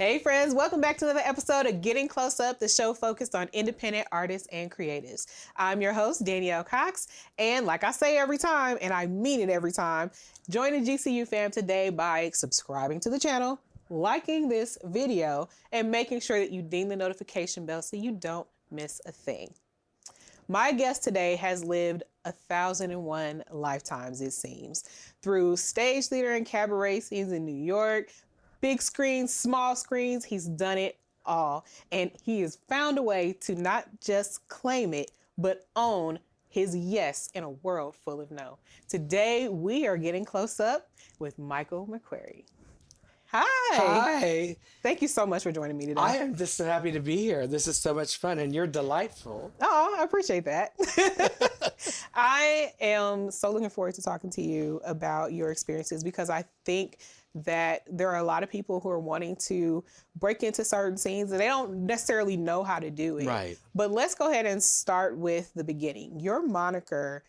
Hey friends, welcome back to another episode of Getting Close Up, the show focused on independent artists and creatives. I'm your host, Danielle Cox, and like I say every time, and I mean it every time, join the GCU fam today by subscribing to the channel, liking this video, and making sure that you ding the notification bell so you don't miss a thing. My guest today has lived 1,001 lifetimes, it seems, through stage theater and cabaret scenes in New York, big screens, small screens, he's done it all. And he has found a way to not just claim it, but own his yes in a world full of no. Today, we are getting close up with Michael McQuary. Hi. Hi. Thank you so much for joining me today. I am just so happy to be here. This is so much fun, and you're delightful. Oh, I appreciate that. I am so looking forward to talking to you about your experiences because I think that there are a lot of people who are wanting to break into certain scenes and they don't necessarily know how to do it. Right. But let's go ahead and start with the beginning. Your moniker,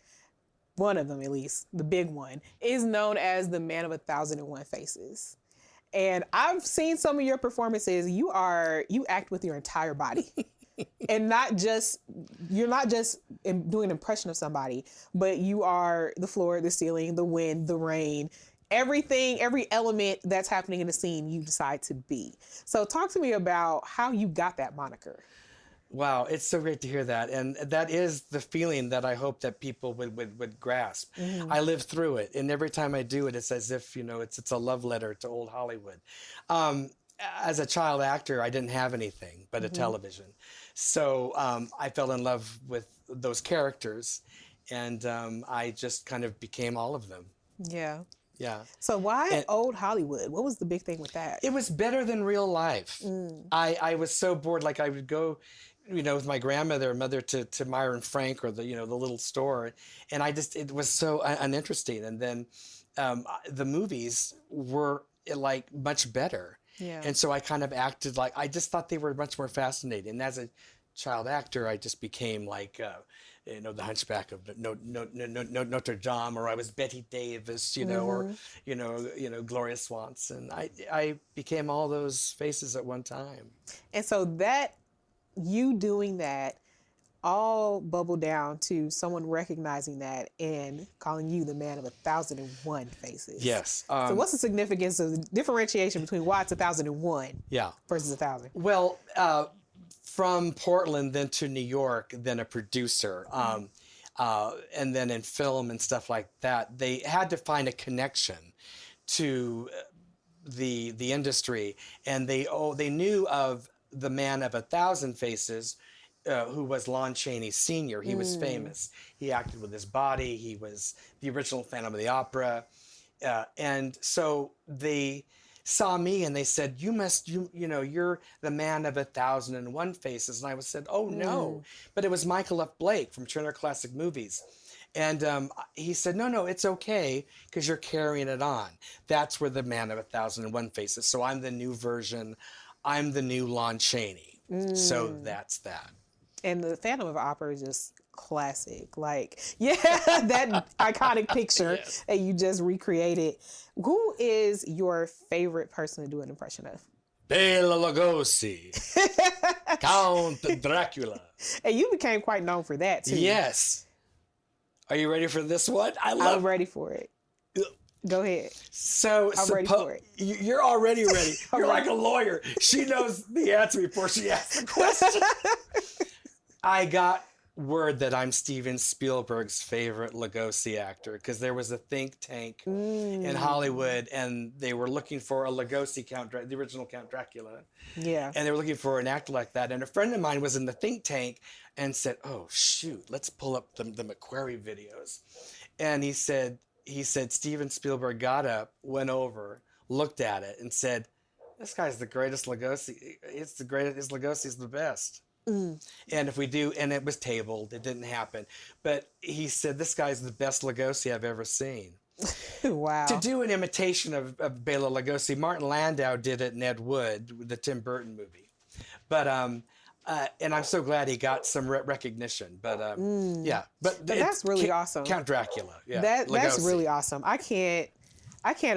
one of them at least, the big one, is known as the Man of 1,001 Faces. And I've seen some of your performances. You act with your entire body. And you're not just doing an impression of somebody, but you are the floor, the ceiling, the wind, the rain, everything, every element that's happening in the scene you decide to be. So talk to me about how you got that moniker. Wow, it's so great to hear that. And that is the feeling that I hope that people would grasp. Mm-hmm. I lived through it. And every time I do it, it's as if, it's a love letter to old Hollywood. As a child actor, I didn't have anything but a television. So I fell in love with those characters. And I just kind of became all of them. Yeah. Yeah. So why old Hollywood? What was the big thing with that? It was better than real life. I was so bored. Like I would go, with my grandmother or mother to Myron Frank or the little store. And it was so uninteresting. And then the movies were like much better. Yeah. And so I kind of acted like, I just thought they were much more fascinating. And as a child actor, I just became like, the Hunchback of Notre Dame, or I was Betty Davis, or Gloria Swanson. I became all those faces at one time. And so that you doing that all bubbled down to someone recognizing that and calling you the Man of 1,001 Faces. Yes. So what's the significance of the differentiation between why it's 1,001 versus 1,000? Well, from Portland, then to New York, then a producer, and then in film and stuff like that, they had to find a connection to the industry, and they knew of the Man of 1,000 Faces, who was Lon Chaney Sr. He was famous. He acted with his body. He was the original Phantom of the Opera, and so they saw me and they said, you're the Man of 1,001 Faces. And I said, oh no, but it was Michael F. Blake from Turner Classic Movies. And he said, no, it's okay because you're carrying it on. That's where the Man of 1,001 Faces. So I'm the new version. I'm the new Lon Chaney. So that's that. And the Phantom of the Opera is just classic. Like, that iconic picture that you just recreated. Who is your favorite person to do an impression of? Bela Lugosi. Count Dracula. And you became quite known for that, too. Yes. Are you ready for this one? I'm ready for it. Go ahead. So I'm ready for it. You're already ready. You're like a lawyer. She knows the answer before she asks the question. I got word that I'm Steven Spielberg's favorite Lugosi actor because there was a think tank in Hollywood and they were looking for a Lugosi the original Count Dracula. Yeah. And they were looking for an actor like that. And a friend of mine was in the think tank and said, oh, shoot, let's pull up the McQuary videos. And he said, Steven Spielberg got up, went over, looked at it and said, this guy's the greatest Lugosi. It's the greatest. His Lugosi's the best. And if we do, and it was tabled, it didn't happen. But he said, this guy's the best Lugosi I've ever seen. Wow. To do an imitation of Bela Lugosi, Martin Landau did it in Ed Wood, the Tim Burton movie. But and I'm so glad he got some recognition. But yeah, but that's really awesome. Count Dracula. Yeah, that's really awesome. I can't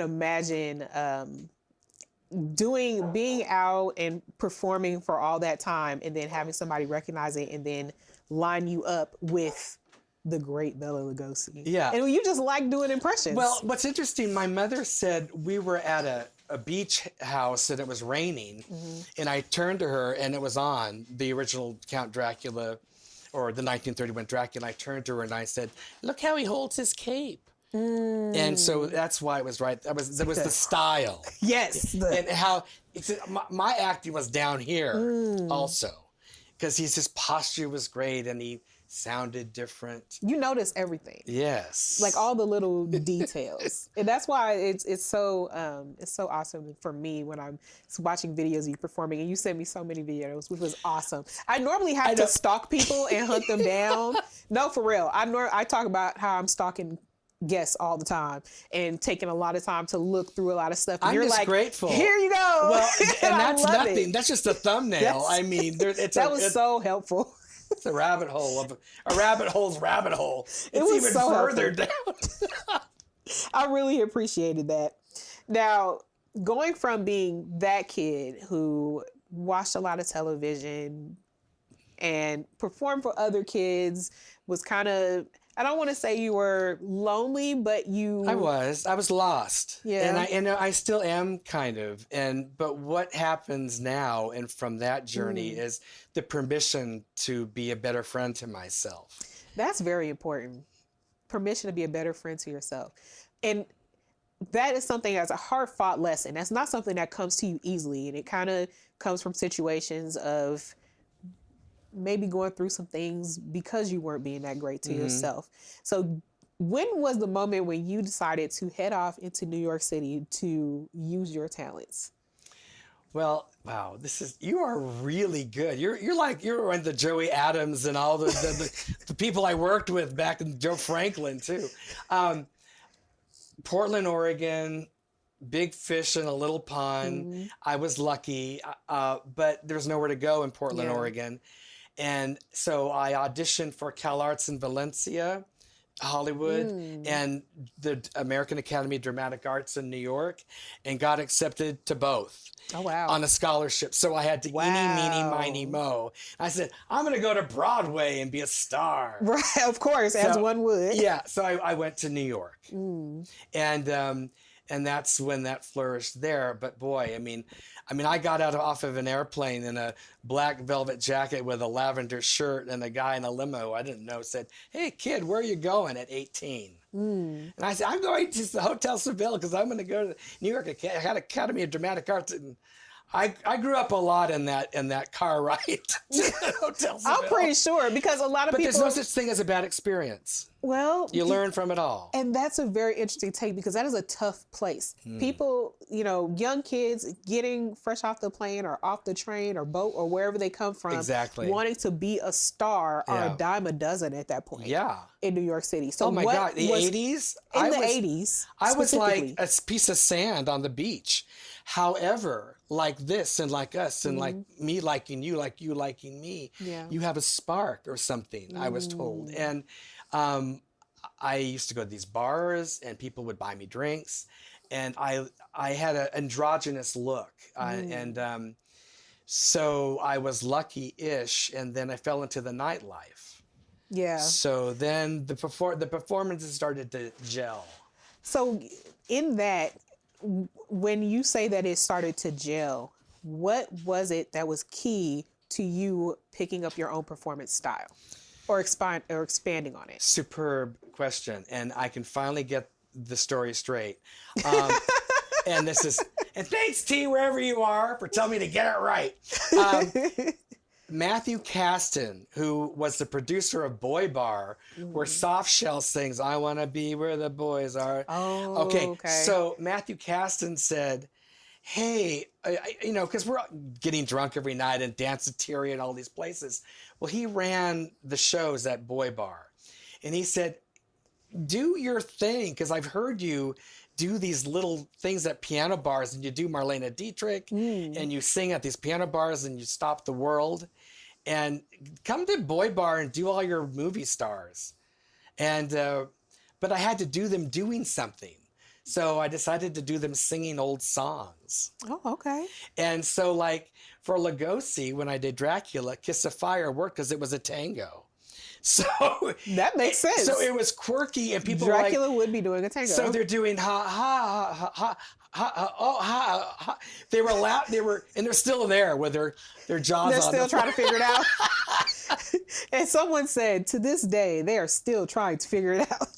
imagine being out and performing for all that time and then having somebody recognize it and then line you up with the great Bela Lugosi. Yeah. And you just like doing impressions. Well, what's interesting, my mother said we were at a beach house and it was raining, and I turned to her and it was on the original Count Dracula or the 1931 Dracula. I turned to her and I said, "Look how he holds his cape." And so that's why it was right. There was the style. Yes. And how my acting was down here also, because his posture was great and he sounded different. You notice everything. Yes. Like all the little details. And that's why it's so awesome for me when I'm watching videos of you performing, and you send me so many videos, which was awesome. I normally have to stalk people and hunt them down. No, for real. I talk about how I'm stalking guests all the time and taking a lot of time to look through a lot of stuff. And I'm you're just like, grateful. Here you go. Well, and that's nothing. It. That's just a thumbnail. I mean, that was so helpful. It's a rabbit hole of a rabbit hole's rabbit hole. It's even so further helpful. down. I really appreciated that. Now, going from being that kid who watched a lot of television and performed for other kids, was kind of, I don't want to say you were lonely, but you... I was lost. Yeah. And I still am kind of. But what happens now and from that journey is the permission to be a better friend to myself. That's very important. Permission to be a better friend to yourself. And that is something that's a hard-fought lesson. That's not something that comes to you easily. And it kind of comes from situations of maybe going through some things because you weren't being that great to yourself. So when was the moment when you decided to head off into New York City to use your talents? Well, wow, you are really good. You're in the Joey Adams and all the people I worked with back in Joe Franklin too. Portland, Oregon, big fish in a little pond. I was lucky, but there was nowhere to go in Portland, Oregon. And so I auditioned for CalArts in Valencia, Hollywood, and the American Academy of Dramatic Arts in New York, and got accepted to both. Oh, wow. On a scholarship. So I had to eeny, meeny, miny, mo. I said, I'm going to go to Broadway and be a star. Right, of course, as one would. Yeah, so I went to New York. And that's when that flourished there. But boy, I mean, I got off of an airplane in a black velvet jacket with a lavender shirt, and a guy in a limo I didn't know said, "Hey, kid, where are you going?" at 18. And I said, "I'm going to the Hotel Seville because I'm going to go to New York Academy of Dramatic Arts." And I grew up a lot in that car ride to the Hotel Seville. I'm pretty sure, because a lot of But people... there's no such thing as a bad experience. Well, you learn from it all. And that's a very interesting take, because that is a tough place. People, young kids getting fresh off the plane or off the train or boat or wherever they come from, wanting to be a star are a dime a dozen at that point. Yeah. In New York City. So oh my God, the 80s? In the 80s, I was like a piece of sand on the beach. However, like this and like us and like me liking you, like you liking me, you have a spark or something, I was told. And I used to go to these bars and people would buy me drinks, and I had an androgynous look. So I was lucky-ish, and then I fell into the nightlife. Yeah. So then the performances started to gel. So in that, when you say that it started to gel, what was it that was key to you picking up your own performance style or expanding on it? Superb question. And I can finally get the story straight. And thanks, T, wherever you are, for telling me to get it right. Matthew Caston, who was the producer of Boy Bar, where Softshell sings, "I want to be where the boys are." Oh, okay. So Matthew Caston said, "Hey, because we're getting drunk every night and Danceteria and all these places." Well, he ran the shows at Boy Bar. And he said, "Do your thing, because I've heard you do these little things at piano bars, and you do Marlene Dietrich, and you sing at these piano bars, and you stop the world. And come to Boy Bar and do all your movie stars." And but I had to do them doing something. So I decided to do them singing old songs. Oh, okay. And so, like, for Lugosi, when I did Dracula, Kiss of Fire worked because it was a tango. So That makes sense. So it was quirky, and people Dracula were like, would be doing a tango. so they're doing ha ha ha ha ha ha oh ha ha. They were loud. And they're still there with their jaws They're on. still trying to figure it out. And someone said, to this day, they are still trying to figure it out.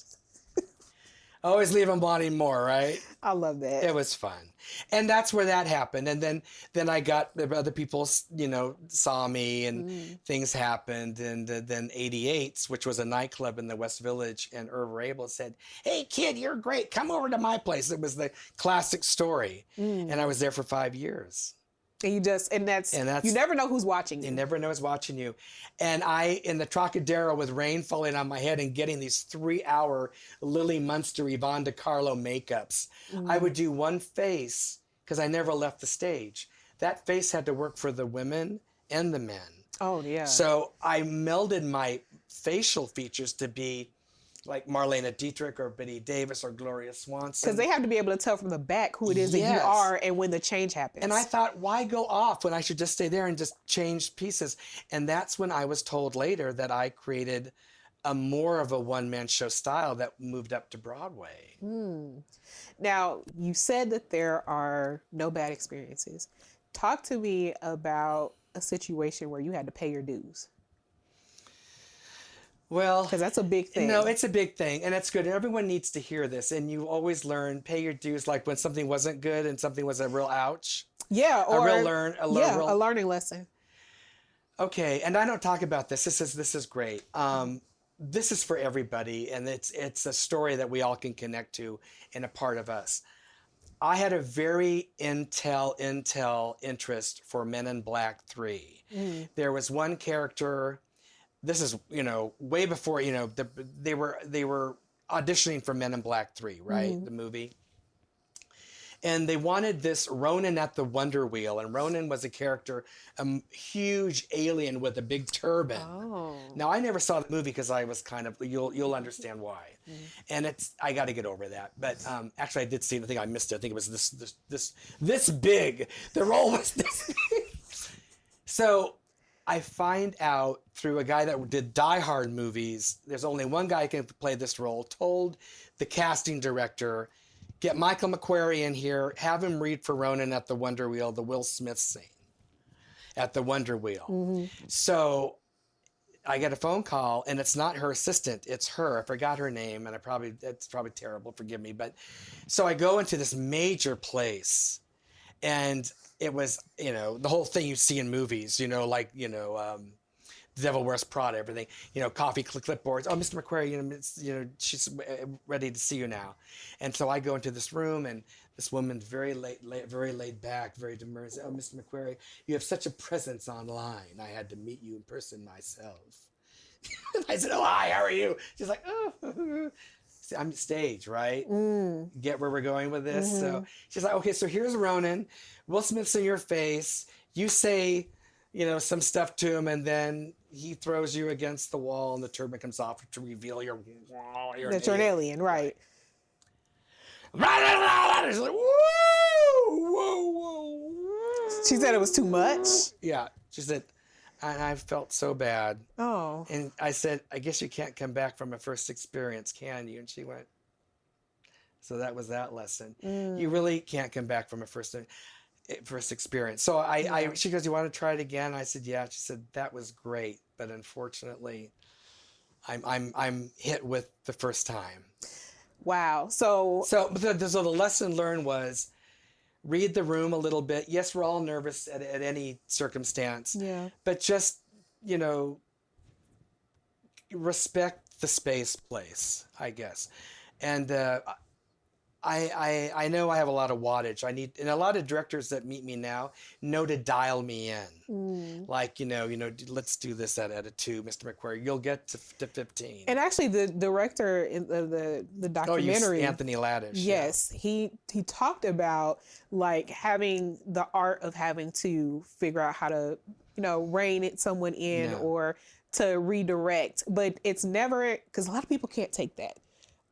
Always leave them wanting more, right? I love that. It was fun. And that's where that happened. And then I got other people, saw me, and things happened. And then 88's, which was a nightclub in the West Village, and Irv Rabel said, "Hey kid, you're great. Come over to my place." It was the classic story. And I was there for 5 years. And you never know who's watching you. You never know who's watching you. And in the Trocadero with rain falling on my head and getting these 3-hour Lily Munster, Yvonne DiCarlo makeups, I would do one face because I never left the stage. That face had to work for the women and the men. Oh, yeah. So I melded my facial features to be like Marlena Dietrich or Bette Davis or Gloria Swanson. Because they have to be able to tell from the back who it is that you are and when the change happens. And I thought, why go off when I should just stay there and just change pieces? And that's when I was told later that I created a more of a one-man show style that moved up to Broadway. Now, you said that there are no bad experiences. Talk to me about a situation where you had to pay your dues. Well, because that's a big thing. No, it's a big thing, and it's good. And everyone needs to hear this. And you always learn, pay your dues, like when something wasn't good and something was a real ouch. Yeah, or a learning lesson. Okay, and I don't talk about this. This is great. This is for everybody, and it's a story that we all can connect to and a part of us. I had a very intel interest for Men in Black 3. There was one character. This is, way before, they were auditioning for Men in Black 3, right? The movie. And they wanted this Ronan at the Wonder Wheel. And Ronan was a character, a huge alien with a big turban. Oh. Now, I never saw the movie because I was kind of, you'll understand why. And I got to get over that. But actually, I did see it. I think I missed it. I think it was this big. The role was this big. So I find out through a guy that did Die Hard movies, there's only one guy who can play this role, told the casting director, get Michael McQuary in here, have him read for Ronan at the Wonder Wheel, the Will Smith scene at the Wonder Wheel. So I get a phone call, and it's not her assistant, it's her. I forgot her name, and it's probably terrible, forgive me. But so I go into this major place, and it was, the whole thing you see in movies, The Devil Wears Prada, everything, coffee clipboards. Oh, Mr. McQuary, she's ready to see you now. And so I go into this room, and this woman's very laid back, very demure. And says, oh, Mr. McQuary, you have such a presence online. I had to meet you in person myself. I said, oh, hi, how are you? She's like, oh. I'm stage, right? Get where we're going with this? So she's like, okay, so here's Ronan. Will Smith's in your face. You say, some stuff to him, and then he throws you against the wall, and the turban comes off to reveal you're an alien, right? She's like, whoa. She said it was too much? Yeah. She said, and I felt so bad. Oh. And I said, I guess you can't come back from a first experience, can you? And she went, so that was that lesson. You really can't come back from a first experience. So she goes, you want to try it again? I said, yeah. She said, that was great, but unfortunately, I'm hit with the first time. Wow. So the lesson learned was read the room a little bit. Yes, we're all nervous at any circumstance. Yeah. But just, respect the space place, I guess. And I know I have a lot of wattage. And a lot of directors that meet me now know to dial me in. Like, let's do this at a 2, Mr. McQuary. You'll get to 15. And actually, the director in the documentary, Anthony Laddish. Yes, he talked about like having the art of having to figure out how to, rein someone in or to redirect. But it's never, because a lot of people can't take that.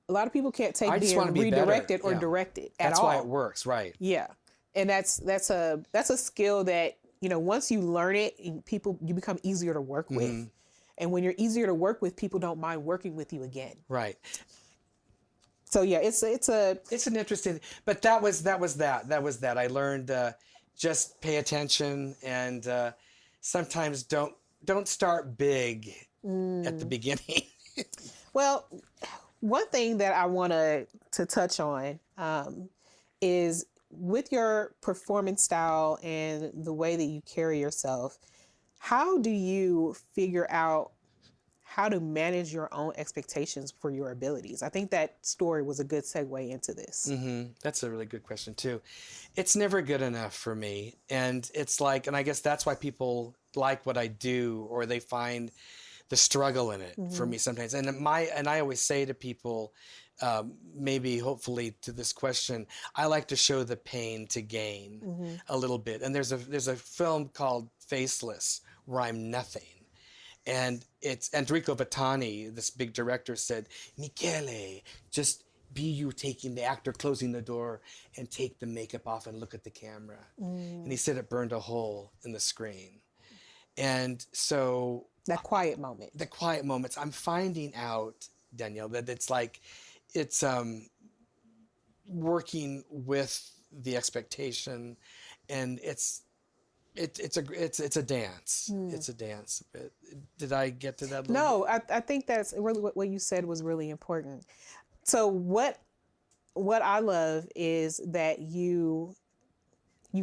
a lot of people can't take I just being wanna be better. redirected or Yeah. directed at That's all. why it works, right? Yeah. And that's a skill that, once you learn it, you become easier to work with. And when you're easier to work with, people don't mind working with you again. Right. So yeah, it's an interesting, but that was that. I learned just pay attention and sometimes don't start big at the beginning. well, one thing that I want to touch on is with your performance style and the way that you carry yourself. How do you figure out how to manage your own expectations for your abilities? I think that story was a good segue into this. That's a really good question too. It's never good enough for me, and it's like, and I guess that's why people like what I do, or they find the struggle in it for me sometimes. And I always say to people, maybe hopefully to this question, I like to show the pain to gain a little bit. And there's a film called Faceless where I'm nothing. And it's Enrico Vittani, this big director, said, Michele, just be you, taking the actor closing the door and take the makeup off and look at the camera. And he said it burned a hole in the screen. And so the quiet moments, I'm finding out, Danielle, that it's like, it's working with the expectation, and it's a dance. It's a dance. Did I get to that? No, I think that's really what you said was really important. So what I love is that you've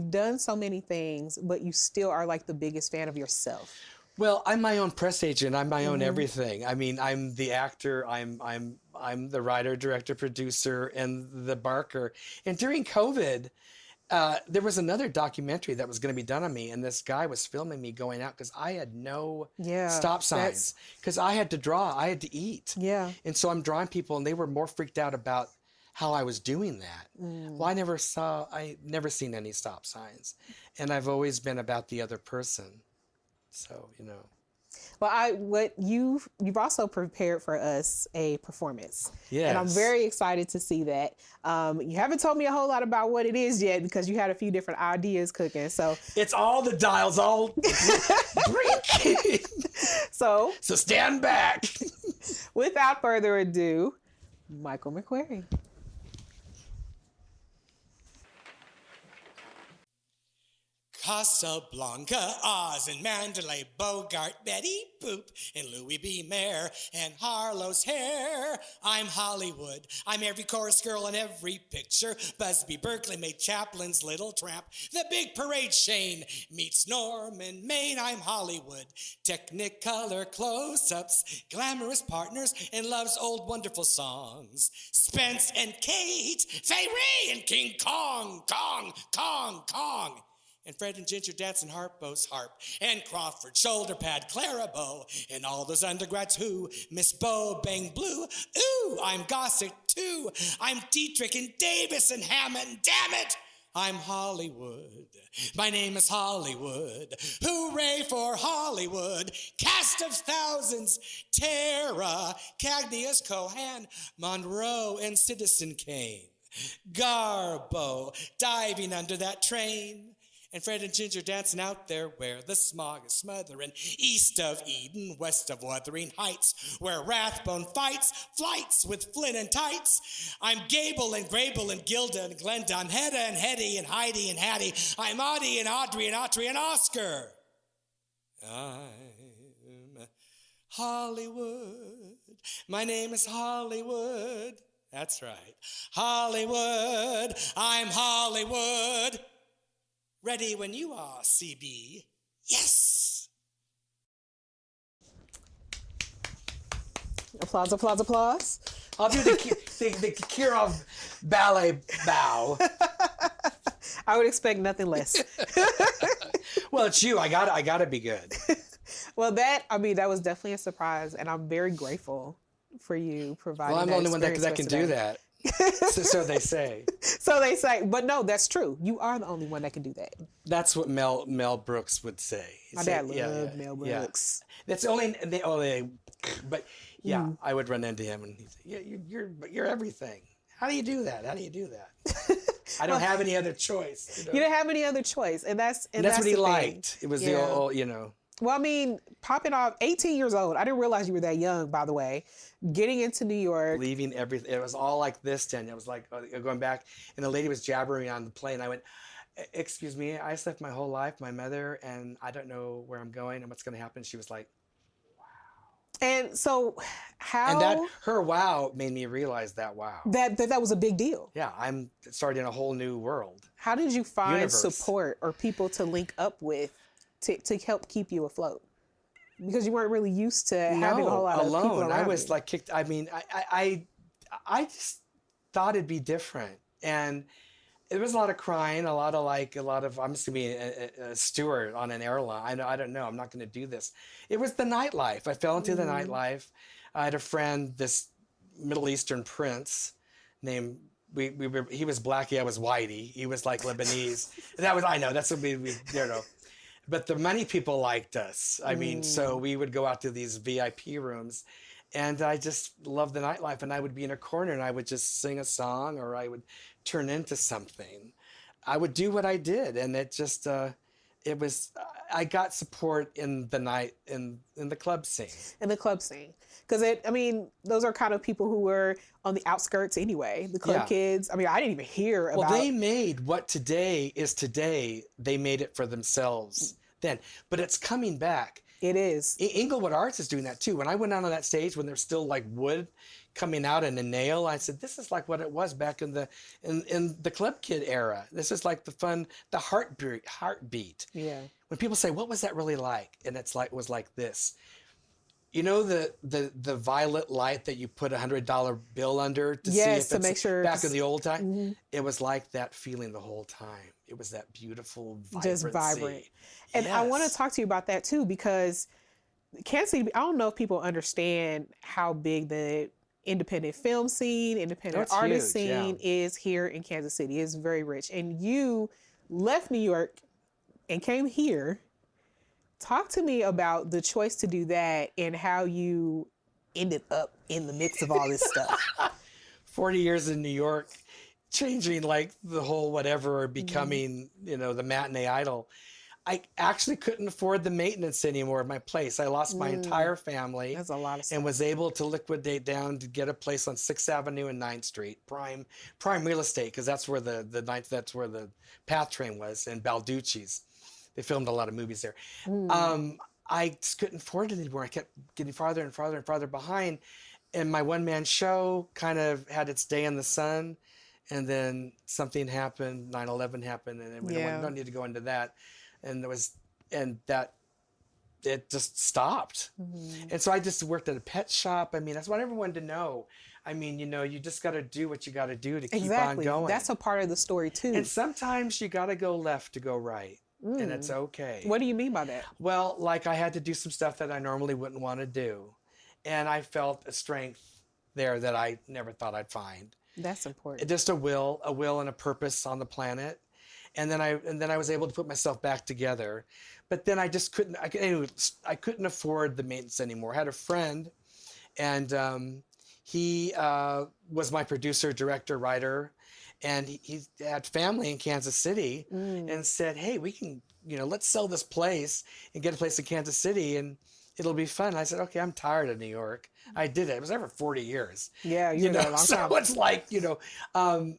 done so many things, but you still are like the biggest fan of yourself. Well, I'm my own press agent. I'm my own everything. I mean, I'm the actor. I'm the writer, director, producer, and the barker. And during COVID, there was another documentary that was going to be done on me, and this guy was filming me going out because I had no stop signs, because I had to draw, I had to eat. Yeah. And so I'm drawing people, and they were more freaked out about how I was doing that. Well, I never seen any stop signs, and I've always been about the other person. So, Well, you've also prepared for us a performance. Yes. And I'm very excited to see that. You haven't told me a whole lot about what it is yet, because you had a few different ideas cooking. So it's all the dials, all breaking. So stand back. Without further ado, Michael McQuary. Casablanca, Oz, and Mandalay, Bogart, Betty Boop, and Louis B. Mayer, and Harlow's Hair. I'm Hollywood. I'm every chorus girl in every picture. Busby Berkeley made Chaplin's Little Tramp. The Big Parade Shane meets Norman Maine. I'm Hollywood. Technicolor close-ups, glamorous partners, and love's old wonderful songs. Spence and Kate, Fay Ray and King Kong, Kong, Kong, Kong. And Fred and Ginger dancing Harpo's harp, and Crawford shoulder pad, Clara Bow, and all those undergrads who Miss Bo Bang Blue. Ooh, I'm Gossett too. I'm Dietrich and Davis and Hammond. Damn it, I'm Hollywood. My name is Hollywood. Hooray for Hollywood. Cast of thousands, Tara, Cagney's Cohan, Monroe, and Citizen Kane. Garbo diving under that train. And Fred and Ginger dancing out there where the smog is smothering. East of Eden, west of Wuthering Heights, where Rathbone fights, flights with Flynn and Tights. I'm Gable and Grable and Gilda and Glenda. I'm Hedda and Hetty and Heidi and Hattie. I'm Audie and Audrey and Autry and Oscar. I'm Hollywood. My name is Hollywood. That's right. Hollywood. I'm Hollywood. Ready when you are, CB. Yes! Applause, applause, applause. I'll do the Kirov ballet bow. I would expect nothing less. Well, it's you. I gotta be good. Well, that was definitely a surprise, and I'm very grateful for you providing. Well, I'm the only one that can do that. So they say. So they say, but no, that's true. You are the only one that can do that. That's what Mel Brooks would say. My dad loved Mel Brooks. That's only but Yeah, I would run into him and he'd say, yeah, you're everything. How do you do that? How do you do that? I don't have any other choice. You didn't have any other choice, and that's what he the thing. liked. It was the Yeah. old, you know. Well, I mean, popping off 18 years old. I didn't realize you were that young, by the way. Getting into New York. Leaving everything. It was all like this, Danielle. It was like going back, and the lady was jabbering on the plane. I went, excuse me, I just left my whole life, my mother, and I don't know where I'm going and what's going to happen. She was like, and so how... And that, her wow made me realize that wow. That was a big deal. Yeah, I'm starting a whole new world. How did you find Universe. support or people to link up with to help keep you afloat? Because you weren't really used to having a whole lot of people alone. around I was you. like kicked. I mean, I just thought it'd be different, and there was a lot of crying, a lot of I'm just gonna be a steward on an airline. I don't know. I'm not gonna do this. It was the nightlife. I fell into the nightlife. I had a friend, this Middle Eastern prince, named he was Blackie, I was Whitey. He was like Lebanese. I know that's what we you know. But the money people liked us. I mean, so we would go out to these VIP rooms, and I just loved the nightlife. And I would be in a corner and I would just sing a song, or I would turn into something. I would do what I did, and it just it was. I got support in the night in the club scene. In the club scene, because I mean, those are kind of people who were on the outskirts anyway. The club kids. I mean, I didn't even hear about. Well, they made what today is today. They made it for themselves then, but it's coming back. It is. Inglewood Arts is doing that too. When I went out on that stage, when there's still like wood coming out in a nail, I said, "This is like what it was back in the club kid era. This is like the heartbeat." Yeah. When people say, "What was that really like?" and it was like this. You know the violet light that you put $100 bill under to see if to it's make sure back in the old time? It was like that feeling the whole time. It was that beautiful vibrancy. Just vibrant. And I want to talk to you about that too, because Kansas City, I don't know if people understand how big the independent film scene, independent artist huge, scene is here in Kansas City. It's very rich. And you left New York and came here. Talk to me about the choice to do that and how you ended up in the mix of all this stuff. 40 years in New York, changing like the whole whatever, or becoming, the matinee idol. I actually couldn't afford the maintenance anymore of my place. I lost my entire family. That's a lot of stuff. And was able to liquidate down to get a place on 6th Avenue and 9th Street, prime real estate, because that's where that's where the PATH train was, and Balducci's. They filmed a lot of movies there. I just couldn't afford it anymore. I kept getting farther and farther and farther behind. And my one-man show kind of had its day in the sun. And then something happened, 9/11 happened, and then we don't need to go into that. And it just stopped. And so I just worked at a pet shop. I mean, that's what everyone wanted to know. I mean, you just got to do what you got to do to keep on going. That's a part of the story too. And sometimes you got to go left to go right. And it's okay. What do you mean by that? Well, like I had to do some stuff that I normally wouldn't want to do. And I felt a strength there that I never thought I'd find. That's important. Just a will and a purpose on the planet. And then I was able to put myself back together. But then I just couldn't afford the maintenance anymore. I had a friend, and he was my producer, director, writer. And he had family in Kansas City, and said, "Hey, we can, let's sell this place and get a place in Kansas City, and it'll be fun." I said, "Okay, I'm tired of New York." I did it. I was there for 40 years. Yeah, you're there a long time. So it's like, and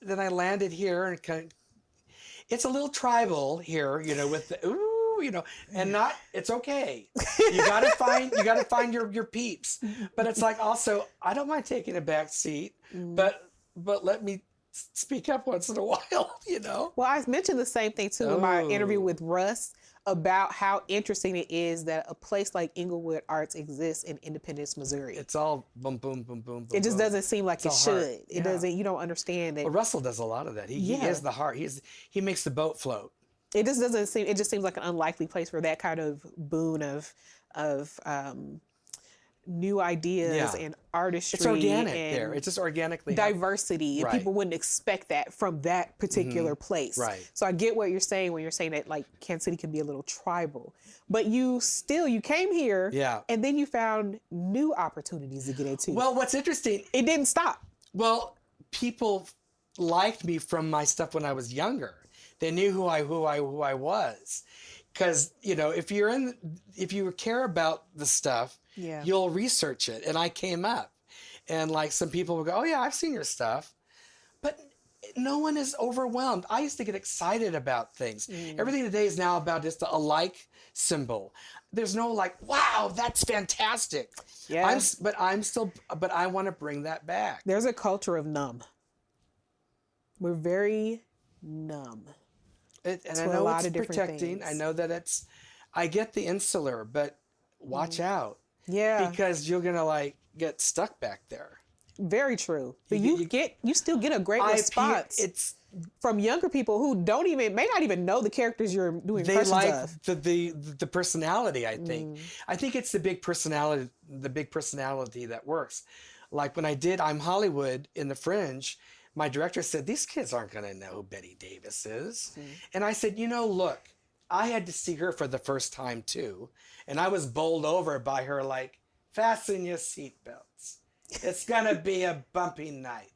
then I landed here, and it's a little tribal here, with the and not. It's okay. You gotta find your peeps. But it's like also, I don't mind taking a back seat, but let me speak up once in a while, Well, I mentioned the same thing too in my interview with Russ about how interesting it is that a place like Inglewood Arts exists in Independence, Missouri. It's all boom, boom, boom, boom, boom. It just doesn't seem like it should. Heart. It doesn't. You don't understand that. Well, Russell does a lot of that. He is the heart. He makes the boat float. It just doesn't seem. It just seems like an unlikely place for that kind of boon of new ideas Yeah. and artistry. It's organic and there. It's just organically diversity. And Right. people wouldn't expect that from that particular place. Right. So I get what you're saying when you're saying that like Kansas City can be a little tribal. But you came here Yeah. and then you found new opportunities to get into. Well, what's interesting, it didn't stop. well, people liked me from my stuff when I was younger. They knew who I was. Because, if you care about the stuff, Yeah. you'll research it. And I came up and like some people would go, oh yeah, I've seen your stuff. But no one is overwhelmed. I used to get excited about things. Everything today is now about just a like symbol. There's no like, wow, that's fantastic. Yeah. But I want to bring that back. There's a culture of numb. We're very numb. And I a know lot it's of different protecting. things. I know that I get the insular, but watch out. Yeah. Because you're going to like get stuck back there. Very true. But You- you still get a great response It's from younger people who may not even know the characters you're doing they impressions like of. the personality, I think. I think it's the big personality that works. Like when I did I'm Hollywood in the Fringe, my director said, these kids aren't going to know who Betty Davis is. And I said, look, I had to see her for the first time too. And I was bowled over by her like, fasten your seatbelts. It's going to be a bumpy night.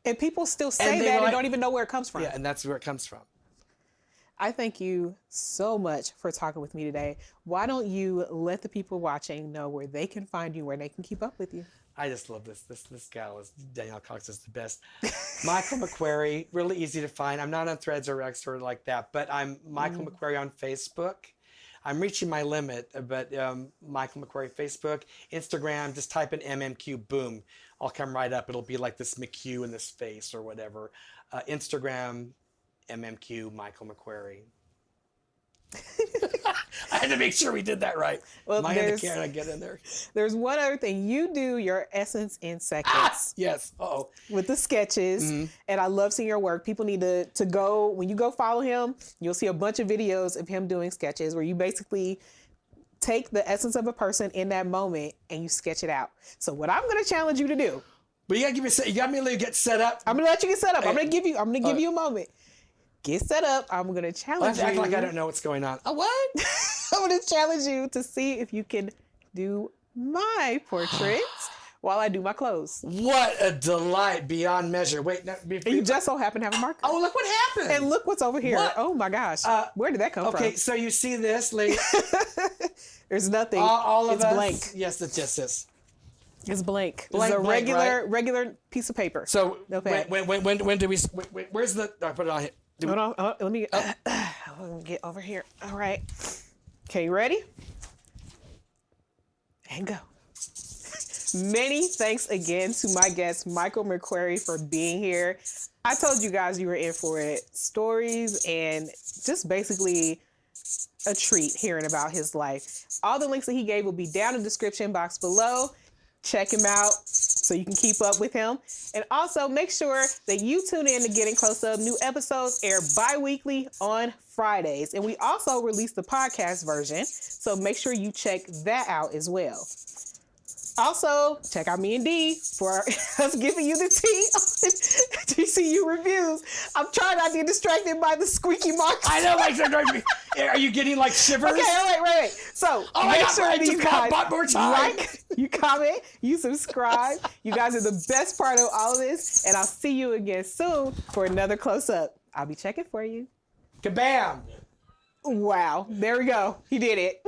And people still say And they that were and like- don't even know where it comes from. Yeah, and that's where it comes from. I thank you so much for talking with me today. Why don't you let the people watching know where they can find you, where they can keep up with you? I just love this. This gal Danielle Cox is the best. Michael McQuary, really easy to find. I'm not on Threads or X or like that, but I'm Michael McQuary on Facebook. I'm reaching my limit, but Michael McQuary Facebook, Instagram, just type in MMQ, boom, I'll come right up. It'll be like this McQ in this face or whatever. Instagram, MMQ, Michael McQuary. I had to make sure we did that right. Well, Am I in the camera? Get in there. There's one other thing. You do your essence in seconds Yes. Uh-oh. with the sketches, and I love seeing your work. People need to go, when you go follow him, you'll see a bunch of videos of him doing sketches where you basically take the essence of a person in that moment and you sketch it out. So what I'm going to challenge you to do, But you got me to get set up. I'm going to let you get set up. I'm Hey. going to give you a moment. Get set up. I'm going to I challenge have to act you. like I don't know what's going on. Oh, what? I'm going to challenge you to see if you can do my portraits while I do my clothes. What a delight beyond measure. Wait, no, And you just so happen to have a marker. oh, look what happened. And look what's over here. What? Oh my gosh. Where did that come Okay, from? so you see this, lady? There's nothing. all of it's us. blank. Yes, it's just this. It's blank. Blank, It's a blank, regular piece of paper. So Okay. when do we? Where's the? I put it on here. Hold on. Let me get over here. All right. Okay, you ready? And go. Many thanks again to my guest, Michael McQuary, for being here. I told you guys you were in for it. Stories and just basically a treat hearing about his life. All the links that he gave will be down in the description box below. Check him out so you can keep up with him. And also make sure that you tune in to Getting Close Up. New episodes air bi-weekly on Fridays. And we also release the podcast version, so make sure you check that out as well. Also, check out me and Dee for us giving you the tea on TCU reviews. I'm trying not to get distracted by the squeaky marks. I know, like, are you getting like shivers? Okay, all right. So make sure I that you just guys bought more time. like, you comment, you subscribe. You guys are the best part of all of this. And I'll see you again soon for another close-up. I'll be checking for you. Kabam! Wow. There we go. He did it.